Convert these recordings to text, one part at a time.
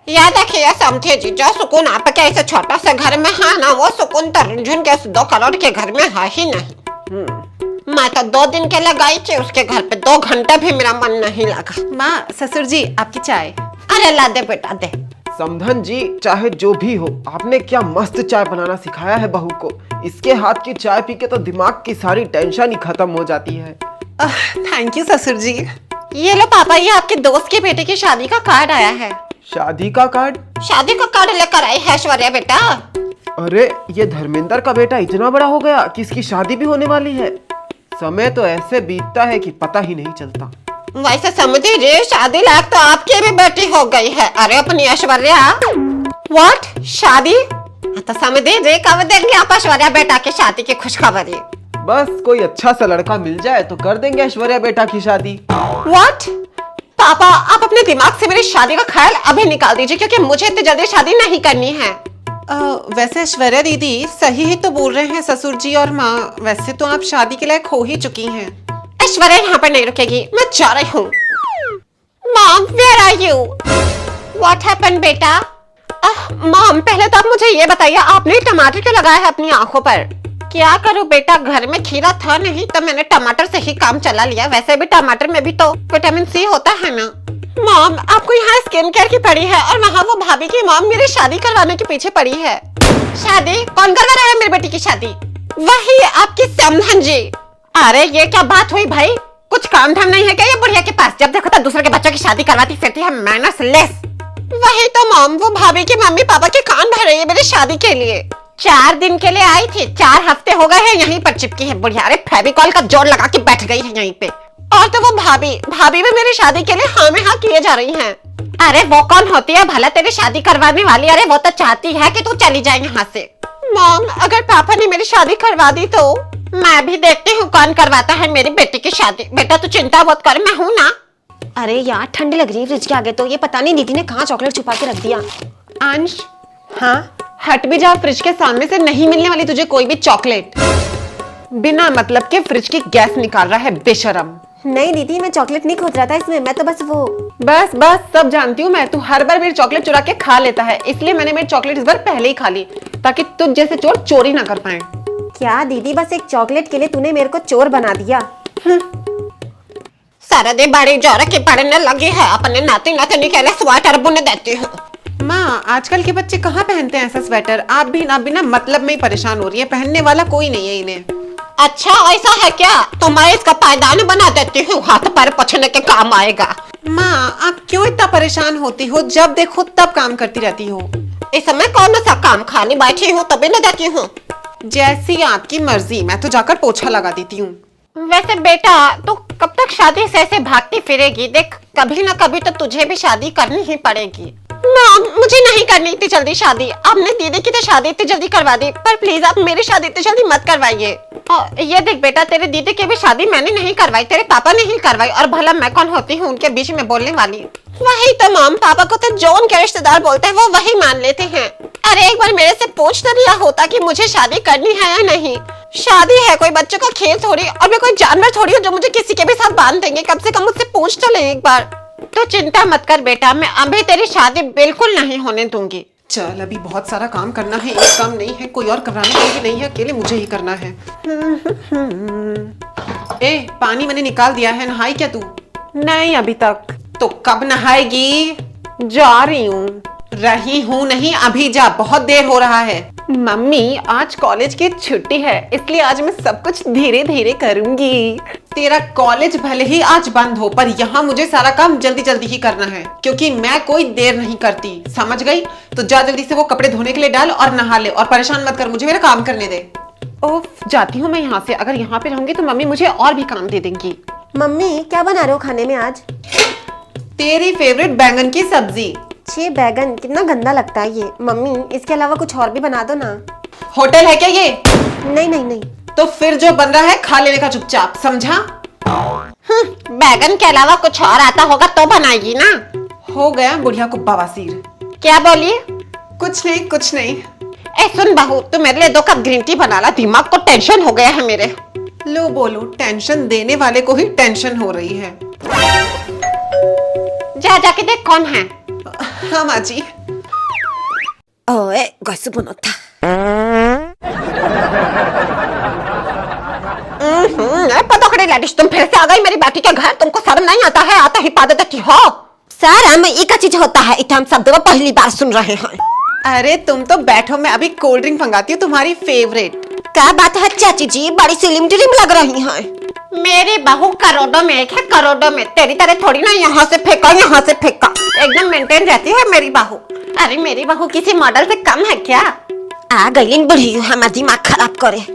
याद रखिए समझे जी, जो सुकून आपके ऐसे छोटा सा घर में है ना, वो सुकून तो रुझुन के 2 करोड़ के घर में है ही नहीं। मैं तो 2 दिन के लिए गई थी उसके घर पे, 2 घंटे भी मेरा मन नहीं लगा। माँ, ससुर जी आपकी चाय। अरे ला दे बेटा दे। समधन जी, चाहे जो भी हो, आपने क्या मस्त चाय बनाना सिखाया है बहू को। इसके हाथ की चाय पी के तो दिमाग की सारी टेंशन ही खत्म हो जाती है। थैंक यू ससुर जी। ये लो पापा, ये आपके दोस्त के बेटे की शादी का कार्ड आया है। शादी का कार्ड? शादी का कार्ड लेकर आई है ऐश्वर्या बेटा। अरे ये धर्मेंद्र का बेटा इतना बड़ा हो गया कि इसकी शादी भी होने वाली है। समय तो ऐसे बीतता है कि पता ही नहीं चलता। वैसे समझी जी, शादी लायक तो आपकी भी बेटी हो गई है। अरे अपनी ऐश्वर्या। व्हाट? शादी? तो समझी जी, कब देंगे आप ऐश्वर्या बेटा की शादी की खुशखबरी? बस कोई अच्छा सा लड़का मिल जाए तो कर देंगे ऐश्वर्या बेटा की शादी। व्हाट? पापा, आप अपने दिमाग से मेरी शादी का ख्याल अभी निकाल दीजिए, क्योंकि मुझे इतनी जल्दी शादी नहीं करनी है। वैसे ऐश्वर्या दीदी सही ही तो बोल रहे हैं ससुर जी और माँ। वैसे तो आप शादी के लायक हो ही चुकी हैं। ऐश्वर्या यहाँ पर नहीं रुकेगी, मैं जा रही हूँ। Mom, where are you? What happened बेटा? मॉम, पहले तो आप मुझे ये बताइए, आपने टमाटर क्यों लगाया है अपनी आंखों पर? क्या करूं बेटा, घर में खीरा था नहीं तो मैंने टमाटर से ही काम चला लिया। वैसे भी टमाटर में भी तो विटामिन सी होता है ना। मॉम, आपको यहाँ स्किन केयर की पड़ी है और वहाँ वो भाभी की मॉम मेरी शादी करवाने के पीछे पड़ी है। शादी? कौन करवा रहा है मेरी बेटी की शादी? वही आपकी समधन जी। अरे ये क्या बात हुई भाई, कुछ काम धाम नहीं है क्या ये बुढ़िया के पास? जब देखो तो दूसरे के बच्चों की शादी करवाती फिरती है, मैनर्स लेस। वही तो मॉम, वो भाभी की मम्मी पापा के कान भर रही है मेरी शादी के लिए। 4 दिन के लिए आई थी, 4 हफ्ते हो गए हैं यहीं पर चिपकी है बुढ़िया। अरे फेविकॉल का जोड़ लगा के बैठ गई है यहीं पे। और तो वो भाभी भी मेरी शादी के लिए हाँ में हाँ किए जा रही हैं। अरे वो कौन होती है भला तेरी शादी करवाने वाली? अरे वो तो चाहती है कि तू चली जाए यहाँ से। मॉम, अगर पापा ने मेरी शादी करवा दी तो मैं भी देखती हूँ कौन करवाता है मेरी बेटी की शादी। बेटा तू चिंता मत कर, मैं हूँ ना। अरे यार, ठंड लग रही है फ्रिज के आगे तो। ये पता नहीं दीदी ने कहाँ चॉकलेट छुपा के रख दिया। अंश, हाँ हट भी जा, फ्रिज के सामने से नहीं मिलने वाली तुझे कोई भी चॉकलेट। बिना मतलब के फ्रिज की गैस निकाल रहा है बेशरम। नहीं दीदी, मैं चॉकलेट नहीं खोद रहा था इसमें, मैं तो बस वो। बस सब जानती हूँ मैं, तू हर बार मेरी चॉकलेट चुरा के खा लेता है, इसलिए मैंने मेरी चॉकलेट इस बार पहले ही खा ली ताकि तुझ जैसे चोर चोरी ना कर पाए। क्या दीदी, बस एक चॉकलेट के लिए तूने मेरे को चोर बना दिया। सारा दिन बड़ी जोर की पढ़ने लगी है, अपने नाती नातनी के लिए स्वेटर बुन देती हूँ। माँ, आजकल के बच्चे कहाँ पहनते हैं ऐसा स्वेटर? आप भी ना बिना मतलब में ही परेशान हो रही है, पहनने वाला कोई नहीं है इन्हें। अच्छा ऐसा है क्या? तो मैं इसका पायदान बना देती हूँ, हाथ पैर पोंछने के काम आएगा। माँ, आप क्यों इतना परेशान होती हो? जब देखो तब काम करती रहती हो। इस समय कौन सा काम, खाली बैठी हूँ तभी न देती हूँ। जैसी आपकी मर्जी, मैं तो जाकर पोछा लगा देती हूँ। वैसे बेटा, तो कब तक शादी से ऐसे भागती फिरेगी? देख, कभी न कभी तो तुझे भी शादी करनी ही पड़ेगी। मॉम, मुझे नहीं करनी इतनी जल्दी शादी। आपने दीदी की तो शादी इतनी जल्दी करवा दी, पर प्लीज आप मेरी शादी इतनी जल्दी मत करवाइए। ये देख बेटा, तेरे दीदी की भी शादी मैंने नहीं करवाई, तेरे पापा ने ही करवाई, और भला मैं कौन होती हूँ उनके बीच में बोलने वाली? वही तो मॉम, पापा को तो जो उनके रिश्तेदार बोलते हैं वो वही मान लेते हैं। अरे एक बार मेरे से पूछ तो लिया होता कि मुझे शादी करनी है या नहीं। शादी है कोई बच्चों का खेल थोड़ी, और मैं कोई जानवर थोड़ी हूँ जो मुझे किसी के भी साथ बांध देंगे। कम से कम मुझसे पूछ तो ले एक बार। तो चिंता मत कर बेटा, मैं अभी तेरी शादी बिल्कुल नहीं होने दूंगी। चल, अभी बहुत सारा काम करना है, एक काम नहीं है, कोई और कराने के लिए नहीं है, अकेले मुझे ही करना है। ए, पानी मैंने निकाल दिया है, नहाई क्या तू? नहीं अभी तक। तो कब नहाएगी? जा रही हूँ। रही हूँ नहीं, अभी जा, बहुत देर हो रहा है। मम्मी, आज कॉलेज की छुट्टी है, इसलिए आज मैं सब कुछ धीरे धीरे करूंगी। तेरा कॉलेज भले ही आज बंद हो, पर यहाँ मुझे सारा काम जल्दी जल्दी ही करना है, क्योंकि मैं कोई देर नहीं करती, समझ गई? तो जा जल्दी से वो कपड़े धोने के लिए डाल और नहा ले, और परेशान मत कर, मुझे मेरा काम करने दे। ओफ, जाती हूँ मैं यहाँ से। अगर यहाँ पे रहूंगी तो मम्मी मुझे और भी काम दे देंगी। मम्मी, क्या बना रहे हो खाने में आज? तेरी फेवरेट बैंगन की सब्जी। छे, बैगन कितना गंदा लगता है ये। मम्मी, इसके अलावा कुछ और भी बना दो ना। होटल है क्या ये? नहीं नहीं नहीं। तो फिर जो बन रहा है खा लेने का चुपचाप, समझा? बैगन के अलावा कुछ और आता होगा तो बनाएगी ना। हो गया बुढ़िया को बवासीर। क्या बोली? कुछ नहीं कुछ नहीं। ए सुन बहू, तू मेरे लिए 2 कप ग्रीन टी बना ला, दिमाग को टेंशन हो गया है मेरे। लो बोलो, टेंशन देने वाले को ही टेंशन हो रही है। जा जाके देख कौन है। हाँ माँ जी। ओए कैसे बनता पतोकड़े लेडीज, तुम फिर से आ गई मेरी बेटी के घर। तुमको शर्म नहीं आता है? आता ही पादे देती हो। सर हम एक चीज होता है इतना हम शब्द में पहली बार सुन रहे हैं। अरे तुम तो बैठो, मैं अभी कोल्ड ड्रिंक मंगाती हूँ तुम्हारी फेवरेट। क्या बात है चाची जी, बड़ी स्लिम ड्रिम लग रही हैं। मेरी बहू करोड़ों में एक है, करोड़ों में। तेरी तरह थोड़ी ना यहाँ से फेंका यहाँ से फेंका, एकदम मेंटेन रहती है मेरी बहू। अरे मेरी बहू किसी मॉडल से कम है क्या? आ गई बड़ी हमारा दिमाग खराब करे।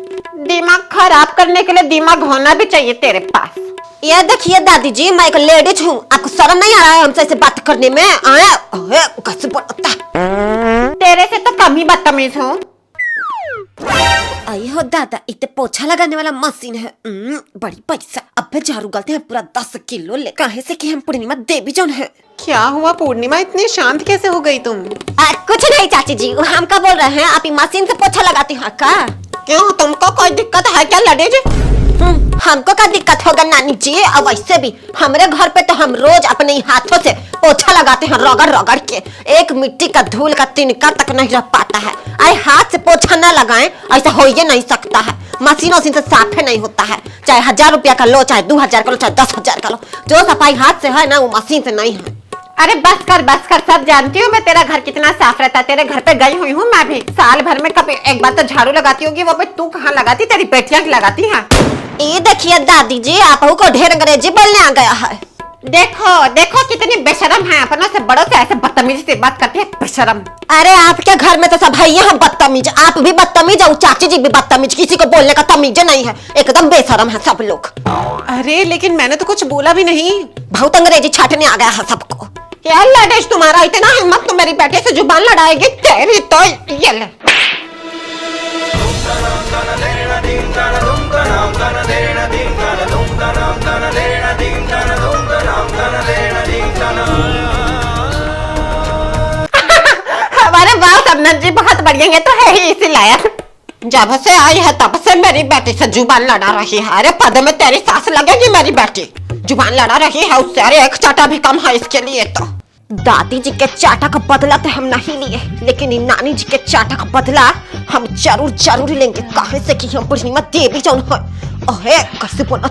दिमाग खराब करने के लिए दिमाग होना भी चाहिए तेरे पास। ये देखिए दादी जी, मैं एक लेडीज हूँ, आपको शर्म नहीं आ रहा है हमसे ऐसे बात करने में? कैसे बोलता तेरे से तो कम ही बदतमीज हूँ। आई हो दादा, इतने पोछा लगाने वाला मशीन है। बड़ी पैसा। अब झाड़ू गलते हैं पूरा 10 किलो ले। काहे से कि हम पूर्णिमा देवी जौन है। क्या हुआ पूर्णिमा, इतनी शांत कैसे हो गई तुम? कुछ नहीं चाची जी, हम क्या बोल रहे हैं, आप मशीन से पोछा लगाती हैं का? क्यों, तुमको कोई दिक्कत है क्या लेडीज? हमको क्या दिक्कत होगा नानी जी? अब वैसे भी हमारे घर पे तो हम रोज अपने हाथों से पोछा लगाते हैं, रगड़ रगड़ के। एक मिट्टी का धूल का तिनका तक नहीं रह पाता है। अरे हाथ से पोछा ना लगाएं, ऐसा हो ही नहीं सकता है। मशीनों से साफ नहीं होता है। चाहे 1000 रुपया का लो, चाहे 2000 का लो, चाहे 10,000 का लो, जो सफाई हाथ से है ना वो मशीन से नहीं है। अरे बस कर, सब जानती हूँ मैं तेरा घर कितना साफ रहता है। तेरे घर पे गई हुई हूँ मैं भी। साल भर में कभी एक बार तो झाड़ू लगाती होगी, वो भी तू कहाँ लगाती? तेरी बेटियां लगाती हैं। ये देखिए दादी जी, आप को ढेर अंग्रेजी बोलने आ गया है। देखो देखो कितनी बेशरम है, अपनों से बड़ों से ऐसे बदतमीजी से बात करती है, बेशरम। अरे आपके घर में तो सब है यहाँ बदतमीज, आप भी बदतमीज और चाची जी भी बदतमीज, किसी को बोलने का तमीज नहीं है, एकदम बेशरम है सब लोग। अरे लेकिन मैंने तो कुछ बोला भी नहीं। बहुत अंग्रेजी छाटने आ गया है सबको। क्या लेडीज, तुम्हारा इतना हिम्मत, तुम मेरी बेटे से जुबान लड़ाएगी? तेरी तो ये ले। हमारे वाह सबनत जी बहुत बढ़िया, ये तो है ही इसी लायक। जब से आई है तब से मेरी बेटी से जुबान लड़ा रही है। अरे पद में तेरी सास लगेगी मेरी बेटी। जुबान लड़ा रही है उससे, अरे एक चाटा भी कम है इसके लिए तो। दादी जी के चाटा का बदला तो हम नहीं लिए, लेकिन नानी जी के चाटा का बदला हम जरूर जरूर लेंगे। काहे से कि हम पूर्णिमा देवी जौन है। ओहे कैसे बोलता